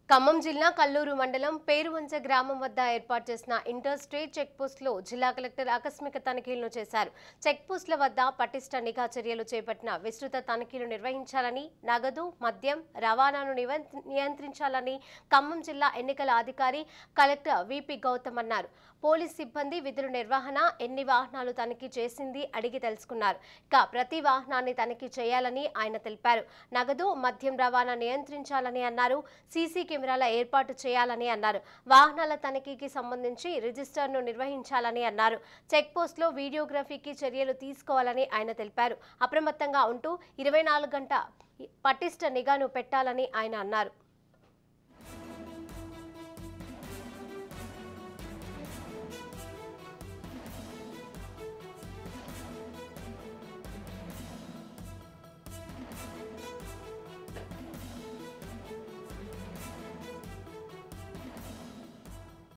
ఖమ్మం జిల్లా కల్లూరు మండలం పేరువంచ గ్రామం వద్ద ఏర్పాటు చేసిన ఇంటర్ స్టేట్ చెక్ పోస్టులో జిల్లా కలెక్టర్ ఆకస్మిక తనిఖీలను చేశారు. చెక్ పోస్టుల వద్ద పటిష్ట నిఘా చర్యలు చేపట్టిన విస్తృత తనిఖీలు నిర్వహించాలని, నగదు, మద్యం రవాణాను నియంత్రించాలని ఖమ్మం జిల్లా ఎన్నికల అధికారి కలెక్టర్ విపి గౌతమ్ అన్నారు. పోలీస్ సిబ్బంది విధుల నిర్వహణ, ఎన్ని వాహనాలు తనిఖీ చేసింది అడిగి తెలుసుకున్నారు. ఇక ప్రతి వాహనాన్ని తనిఖీ చేయాలని ఆయన తెలిపారు. నగదు, మద్యం రవాణా నియంత్రించాలని అన్నారు. సీసీ కెమెరాల ఏర్పాటు చేయాలని అన్నారు. వాహనాల తనిఖీకి సంబంధించి రిజిస్టర్ను నిర్వహించాలని అన్నారు. చెక్ పోస్ట్లో వీడియోగ్రఫీకి చర్యలు తీసుకోవాలని ఆయన తెలిపారు. అప్రమత్తంగా ఉంటూ 24 గంటల పటిష్ట నిఘాను పెట్టాలని ఆయన అన్నారు.